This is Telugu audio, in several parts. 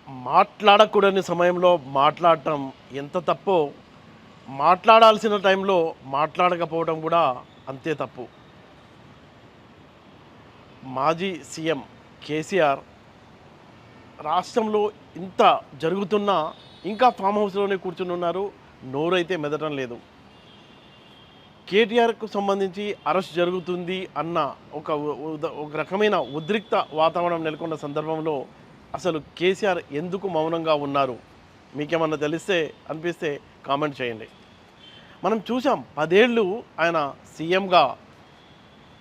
మాట్లాడకూడని సమయంలో మాట్లాడటం ఎంత తప్పో, మాట్లాడాల్సిన టైంలో మాట్లాడకపోవడం కూడా అంతే తప్పు. మాజీ సీఎం కేసీఆర్ రాష్ట్రంలో ఇంత జరుగుతున్నా ఇంకా ఫామ్ హౌస్లోనే కూర్చుని ఉన్నారు. నోరైతే మెదటం లేదు. కేటీఆర్కు సంబంధించి అరెస్ట్ జరుగుతుంది అన్న ఒక రకమైన ఉద్రిక్త వాతావరణం నెలకొన్న సందర్భంలో అసలు కేసీఆర్ ఎందుకు మౌనంగా ఉన్నారు? మీకేమన్నా అనిపిస్తే కామెంట్ చేయండి. మనం చూసాం 10 ఏళ్ళు ఆయన సీఎంగా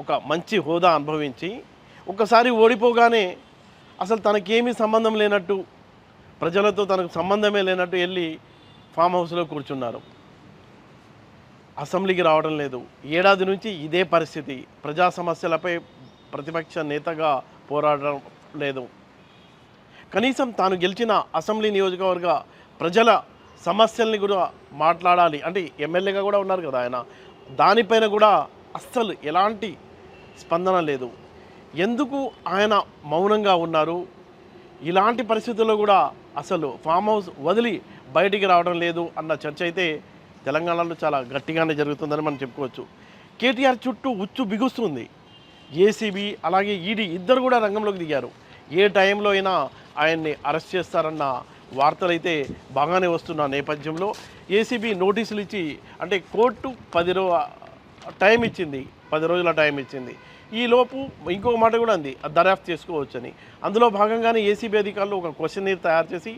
ఒక మంచి హోదా అనుభవించి ఒకసారి ఓడిపోగానే అసలు తనకేమీ సంబంధం లేనట్టు, ప్రజలతో తనకు సంబంధమే లేనట్టు వెళ్ళి ఫామ్ హౌస్లో కూర్చున్నారు. అసెంబ్లీకి రావడం లేదు. ఏడాది నుంచి ఇదే పరిస్థితి. ప్రజా సమస్యలపై ప్రతిపక్ష నేతగా పోరాడడం లేదు. కనీసం తాను గెలిచిన అసెంబ్లీ నియోజకవర్గ ప్రజల సమస్యల్ని కూడా మాట్లాడాలి అంటే ఎమ్మెల్యేగా కూడా ఉన్నారు కదా ఆయన, దానిపైన కూడా అస్సలు ఎలాంటి స్పందన లేదు. ఎందుకు ఆయన మౌనంగా ఉన్నారు? ఇలాంటి పరిస్థితుల్లో కూడా అసలు ఫామ్ హౌస్ వదిలి బయటికి రావడం లేదు అన్న చర్చ అయితే తెలంగాణలో చాలా గట్టిగానే జరుగుతుందని మనం చెప్పుకోవచ్చు. కేటీఆర్ చుట్టూ ఉచ్చు బిగుస్తుంది. ఏసీబీ అలాగే ఈడీ ఇద్దరు కూడా రంగంలోకి దిగారు. ఏ టైంలో అయినా ఆయన్ని అరెస్ట్ చేస్తారన్న వార్తలు అయితే బాగానే వస్తున్న నేపథ్యంలో ఏసీబీ నోటీసులు ఇచ్చి అంటే కోర్టు 10 రోజుల టైం ఇచ్చింది. ఈలోపు ఇంకొక మాట కూడా అంది, దర్యాప్తు చేసుకోవచ్చని. అందులో భాగంగానే ఏసీబీ అధికారులు ఒక క్వశ్చనీర్ తయారు చేసి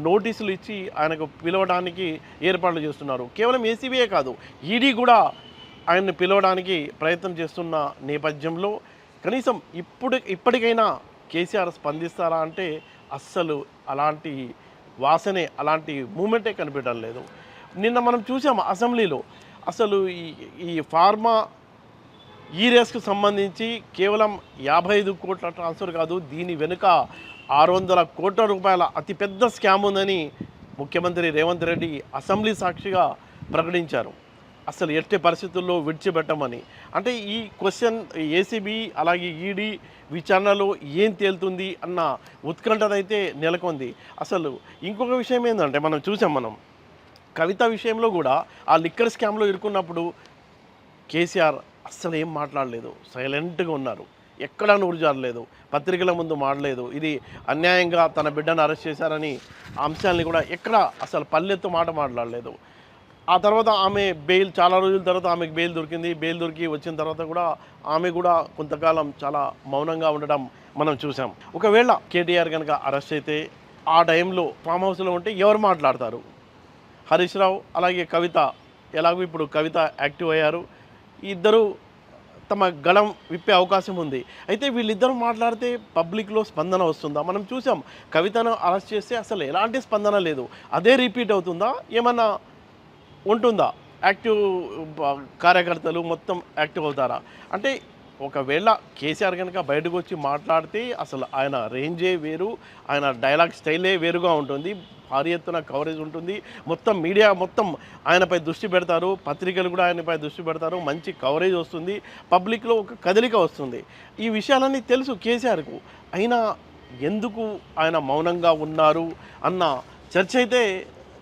నోటీసులు ఇచ్చి ఆయనకు పిలవడానికి ఏర్పాట్లు చేస్తున్నారు. కేవలం ఏసీబీయే కాదు, ఈడీ కూడా ఆయన్ని పిలవడానికి ప్రయత్నం చేస్తున్న నేపథ్యంలో కనీసం ఇప్పటికైనా కేసీఆర్ స్పందిస్తారా అంటే అస్సలు అలాంటి వాసనే, అలాంటి మూమెంటే కనిపించడం లేదు. నిన్న మనం చూసాం అసెంబ్లీలో అసలు ఈ ఫార్మా ఈ రేస్కు సంబంధించి కేవలం 55 కోట్ల ట్రాన్స్ఫర్ కాదు, దీని వెనుక 600 కోట్ల రూపాయల అతిపెద్ద స్కామ్ ఉందని ముఖ్యమంత్రి రేవంత్ రెడ్డి అసెంబ్లీ సాక్షిగా ప్రకటించారు. అసలు ఎట్టి పరిస్థితుల్లో విడిచిపెట్టమని. అంటే ఈ క్వశ్చన్ ఏసీబీ అలాగే ఈడీ విచారణలో ఏం తేలుతుంది అన్న ఉత్కంఠనైతే నెలకొంది. అసలు ఇంకొక విషయం ఏంటంటే మనం కవిత విషయంలో కూడా ఆ లిక్కర్ స్కామ్లో ఇరుక్కున్నప్పుడు కేసీఆర్ అస్సలు ఏం మాట్లాడలేదు, సైలెంట్గా ఉన్నారు. ఎక్కడా నోరు జారలేదు, పత్రికల ముందు మాడలేదు. ఇది అన్యాయంగా తన బిడ్డను అరెస్ట్ చేశారని అంశాలని కూడా ఎక్కడ అసలు పల్లెత్తు మాట మాట్లాడలేదు. ఆ తర్వాత ఆమె బెయిల్, చాలా రోజుల తర్వాత ఆమెకు బెయిల్ దొరికింది. బెయిల్ దొరికి వచ్చిన తర్వాత కూడా ఆమె కూడా కొంతకాలం చాలా మౌనంగా ఉండడం మనం చూసాం. ఒకవేళ కేటీఆర్ కనుక అరెస్ట్ అయితే ఆ టైంలో ఫామ్ హౌస్లో ఉంటే ఎవరు మాట్లాడతారు? హరీష్ రావు అలాగే కవిత, ఎలాగో ఇప్పుడు కవిత యాక్టివ్ అయ్యారు, ఇద్దరు తమ గళం విప్పే అవకాశం ఉంది. అయితే వీళ్ళిద్దరూ మాట్లాడితే పబ్లిక్లో స్పందన వస్తుందా? మనం చూసాం కవితను అరెస్ట్ చేస్తే అసలు ఎలాంటి స్పందన లేదు. అదే రిపీట్ అవుతుందా? ఏమన్నా ఉంటుందా? యాక్టివ్ కార్యకర్తలు మొత్తం యాక్టివ్ అవుతారా? అంటే ఒకవేళ కేసీఆర్ కనుక బయటకు వచ్చి మాట్లాడితే అసలు ఆయన రేంజే వేరు, ఆయన డైలాగ్ స్టైలే వేరుగా ఉంటుంది. భారీ ఎత్తున కవరేజ్ ఉంటుంది. మొత్తం మీడియా మొత్తం ఆయనపై దృష్టి పెడతారు, పత్రికలు కూడా ఆయనపై దృష్టి పెడతారు. మంచి కవరేజ్ వస్తుంది, పబ్లిక్లో ఒక కదలిక వస్తుంది. ఈ విషయాలన్నీ తెలుసు కేసీఆర్కు. అయినా ఎందుకు ఆయన మౌనంగా ఉన్నారు అన్న చర్చ అయితే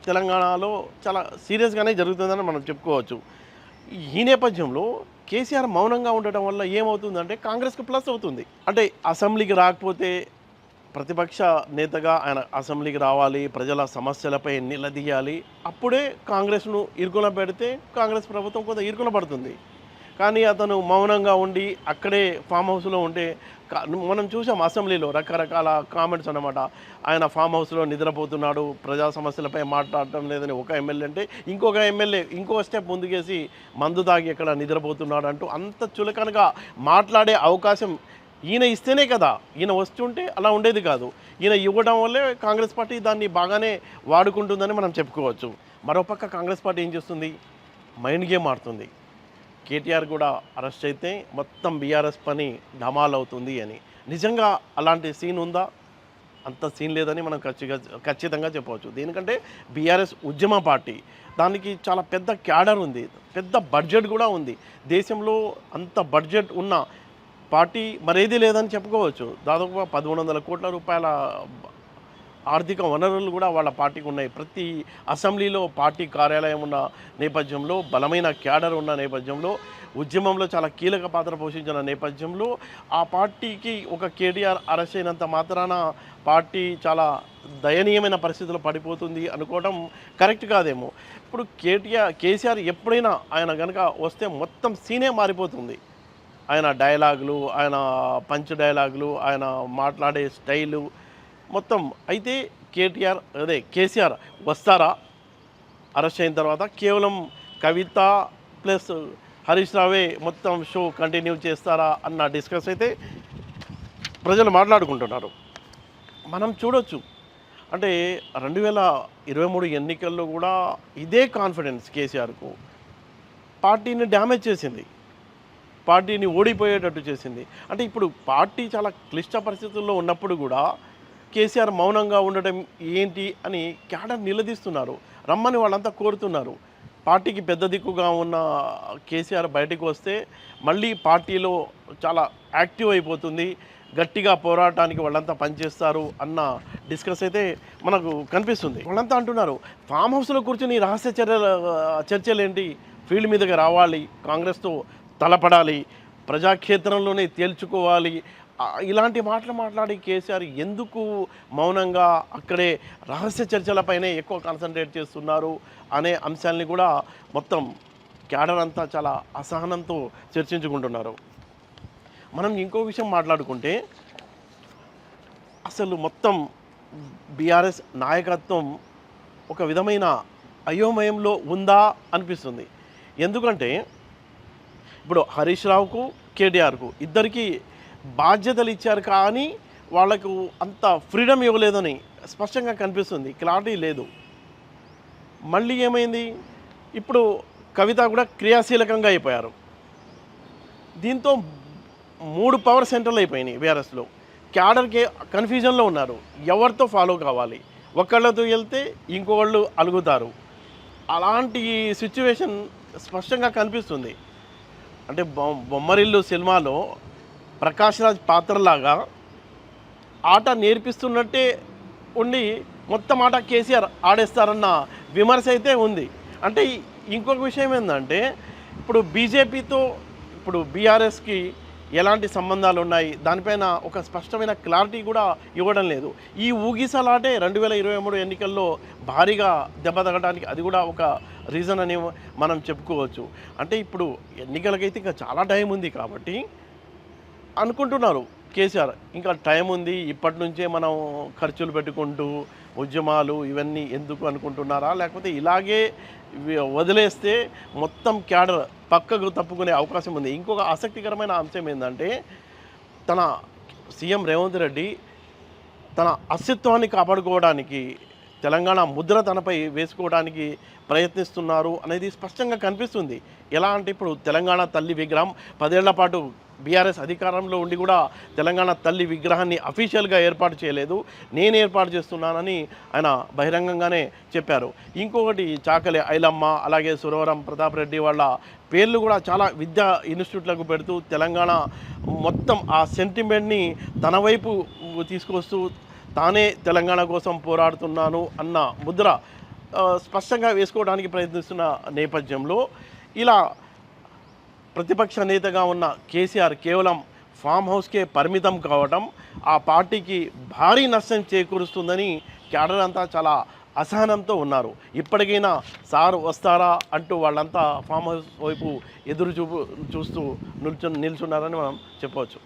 తెలంగాణలో చాలా సీరియస్గానే జరుగుతుందని మనం చెప్పుకోవచ్చు. ఈ నేపథ్యంలో కేసీఆర్ మౌనంగా ఉండటం వల్ల ఏమవుతుందంటే కాంగ్రెస్కి ప్లస్ అవుతుంది. అంటే అసెంబ్లీకి రాకపోతే ప్రతిపక్ష నేతగా ఆయన అసెంబ్లీకి రావాలి, ప్రజల సమస్యలపై నిలదీయాలి. అప్పుడే కాంగ్రెస్ను ఇరుకున పెడితే కాంగ్రెస్ ప్రభుత్వం కొంత ఇరుకున పడుతుంది. కానీ అతను మౌనంగా ఉండి అక్కడే ఫామ్ హౌస్లో ఉంటే మనం చూసాం అసెంబ్లీలో రకరకాల కామెంట్స్ అన్నమాట. ఆయన ఫామ్ హౌస్లో నిద్రపోతున్నాడు, ప్రజా సమస్యలపై మాట్లాడటం లేదని ఒక ఎమ్మెల్యే అంటే, ఇంకొక ఎమ్మెల్యే ఇంకో స్టెప్ ముందుకేసి మందు తాగి ఎక్కడ నిద్రపోతున్నాడు అంటూ అంత చులకనగా మాట్లాడే అవకాశం ఈయన ఇస్తేనే కదా. ఈయన వస్తుంటే అలా ఉండేది కాదు. ఈయన ఇవ్వడం వల్లే కాంగ్రెస్ పార్టీ దాన్ని బాగానే వాడుకుంటుందని మనం చెప్పుకోవచ్చు. మరోపక్క కాంగ్రెస్ పార్టీ ఏం చేస్తుంది? మైండ్ గేమ్ ఆడుతుంది. కేటీఆర్ కూడా అరెస్ట్ అయితే మొత్తం బీఆర్ఎస్ పని ఢమాల్ అవుతుంది అని. నిజంగా అలాంటి సీన్ ఉందా? అంత సీన్ లేదని మనం ఖచ్చితంగా చెప్పవచ్చు. దీనికంటే బీఆర్ఎస్ ఉద్యమ పార్టీ, దానికి చాలా పెద్ద క్యాడర్ ఉంది, పెద్ద బడ్జెట్ కూడా ఉంది. దేశంలో అంత బడ్జెట్ ఉన్న పార్టీ మరేది లేదని చెప్పుకోవచ్చు. దాదాపుగా 1100 కోట్ల రూపాయల ఆర్థిక వనరులు కూడా వాళ్ళ పార్టీకి ఉన్నాయి. ప్రతి అసెంబ్లీలో పార్టీ కార్యాలయం ఉన్న నేపథ్యంలో, బలమైన క్యాడర్ ఉన్న నేపథ్యంలో, ఉద్యమంలో చాలా కీలక పాత్ర పోషించిన నేపథ్యంలో ఆ పార్టీకి ఒక కేటీఆర్ అరెస్ట్ అయినంత మాత్రాన పార్టీ చాలా దయనీయమైన పరిస్థితుల్లో పడిపోతుంది అనుకోవడం కరెక్ట్ కాదేమో. ఇప్పుడు కేసీఆర్ ఎప్పుడైనా ఆయన కనుక వస్తే మొత్తం సీనే మారిపోతుంది. ఆయన డైలాగులు, ఆయన పంచ్ డైలాగులు, ఆయన మాట్లాడే స్టైలు మొత్తం. అయితే కేసీఆర్ వస్తారా అరెస్ట్ అయిన తర్వాత? కేవలం కవిత ప్లస్ హరీష్ రావే మొత్తం షో కంటిన్యూ చేస్తారా అన్న డిస్కస్ అయితే ప్రజలు మాట్లాడుకుంటున్నారు. మనం చూడొచ్చు, అంటే 2023 ఎన్నికల్లో కూడా ఇదే కాన్ఫిడెన్స్ కేసీఆర్కు పార్టీని డ్యామేజ్ చేసింది, పార్టీని ఓడిపోయేటట్టు చేసింది. అంటే ఇప్పుడు పార్టీ చాలా క్లిష్ట పరిస్థితుల్లో ఉన్నప్పుడు కూడా కేసీఆర్ మౌనంగా ఉండడం ఏంటి అని క్యాడర్ నిలదీస్తున్నారు, రమ్మని వాళ్ళంతా కోరుతున్నారు. పార్టీకి పెద్ద దిక్కుగా ఉన్న కేసీఆర్ బయటకు వస్తే మళ్ళీ పార్టీలో చాలా యాక్టివ్ అయిపోతుంది, గట్టిగా పోరాటానికి వాళ్ళంతా పనిచేస్తారు అన్న డిస్కస్ అయితే మనకు కనిపిస్తుంది. వాళ్ళంతా అంటున్నారు ఫామ్ హౌస్లో కూర్చొని రహస్య చర్చలు ఏంటి, ఫీల్డ్ మీదకి రావాలి, కాంగ్రెస్తో తలపడాలి, ప్రజాక్షేత్రంలోనే తేల్చుకోవాలి, ఇలాంటి మాటలు మాట్లాడి కేసీఆర్ ఎందుకు మౌనంగా అక్కడే రహస్య చర్చలపైనే ఎక్కువ కాన్సన్ట్రేట్ చేస్తున్నారు అనే అంశాలని కూడా మొత్తం క్యాడర్ అంతా చాలా అసహనంతో చర్చించుకుంటున్నారు. మనం ఇంకో విషయం మాట్లాడుకుంటే అసలు మొత్తం బీఆర్ఎస్ నాయకత్వం ఒక విధమైన అయోమయంలో ఉందా అనిపిస్తుంది. ఎందుకంటే ఇప్పుడు హరీష్ రావుకు, కేటీఆర్కు ఇద్దరికీ బాధ్యతలు ఇచ్చారు, కానీ వాళ్ళకు అంత ఫ్రీడమ్ ఇవ్వలేదని స్పష్టంగా కనిపిస్తుంది, క్లారిటీ లేదు. మళ్ళీ ఏమైంది, ఇప్పుడు కవిత కూడా క్రియాశీలకంగా అయిపోయారు. దీంతో 3 పవర్ సెంటర్లు అయిపోయినాయి బీఆర్ఎస్లో. క్యాడర్కి కన్ఫ్యూజన్లో ఉన్నారు, ఎవరితో ఫాలో కావాలి, ఒకళ్ళతో వెళ్తే ఇంకొకళ్ళు అలుగుతారు. అలాంటి సిచ్యువేషన్ స్పష్టంగా కనిపిస్తుంది. అంటే బొమ్మరిల్లు సినిమాలో ప్రకాష్ రాజ్ పాత్రలాగా ఆట నేర్పిస్తున్నట్టే ఉండి మొత్తం ఆట కేసీఆర్ ఆడేస్తారన్న విమర్శ అయితే ఉంది. అంటే ఇంకొక విషయం ఏంటంటే ఇప్పుడు బీజేపీతో ఇప్పుడు బీఆర్ఎస్కి ఎలాంటి సంబంధాలు ఉన్నాయి దానిపైన ఒక స్పష్టమైన క్లారిటీ కూడా ఇవ్వడం లేదు. ఈ ఊగిసలాటే 2023 ఎన్నికల్లో భారీగా దెబ్బ తగ్గడానికి అది కూడా ఒక రీజన్ అని మనం చెప్పుకోవచ్చు. అంటే ఇప్పుడు ఎన్నికలకైతే ఇంకా చాలా టైం ఉంది కాబట్టి అనుకుంటున్నారు కేసీఆర్, ఇంకా టైం ఉంది, ఇప్పటి నుంచే మనం ఖర్చులు పెట్టుకుంటూ ఉద్యమాలు ఇవన్నీ ఎందుకు అనుకుంటున్నారా, లేకపోతే ఇలాగే వదిలేస్తే మొత్తం క్యాడర్ పక్కకు తప్పుకునే అవకాశం ఉంది. ఇంకొక ఆసక్తికరమైన అంశం ఏంటంటే తన సీఎం రేవంత్ రెడ్డి తన అస్తిత్వాన్ని కాపాడుకోవడానికి తెలంగాణ ముద్ర తనపై వేసుకోవడానికి ప్రయత్నిస్తున్నారు అనేది స్పష్టంగా కనిపిస్తుంది. ఎలా అంటే ఇప్పుడు తెలంగాణ తల్లి విగ్రహం 10 ఏళ్ల పాటు బీఆర్ఎస్ అధికారంలో ఉండి కూడా తెలంగాణ తల్లి విగ్రహాన్ని అఫీషియల్గా ఏర్పాటు చేయలేదు, నేను ఏర్పాటు చేస్తున్నానని ఆయన బహిరంగంగానే చెప్పారు. ఇంకొకటి చాకలి ఐలమ్మ, అలాగే సురవరం ప్రతాప్ రెడ్డి వాళ్ళ పేర్లు కూడా చాలా విద్యా ఇన్స్టిట్యూట్లకు పెడుతూ తెలంగాణ మొత్తం ఆ సెంటిమెంట్ని తన వైపు తీసుకొస్తూ తానే తెలంగాణ కోసం పోరాడుతున్నాను అన్న ముద్ర స్పష్టంగా వేసుకోవడానికి ప్రయత్నిస్తున్న నేపథ్యంలో ఇలా ప్రతిపక్ష నేతగా ఉన్న కేసీఆర్ కేవలం ఫామ్ హౌస్కే పరిమితం కావడం ఆ పార్టీకి భారీ నష్టం చేకూరుస్తుందని క్యాడర్ అంతా చాలా అసహనంతో ఉన్నారు. ఇప్పటికైనా సార్ వస్తారా అంటూ వాళ్ళంతా ఫామ్ హౌస్ వైపు ఎదురు చూస్తూ నిల్చున్నారని మనం చెప్పవచ్చు.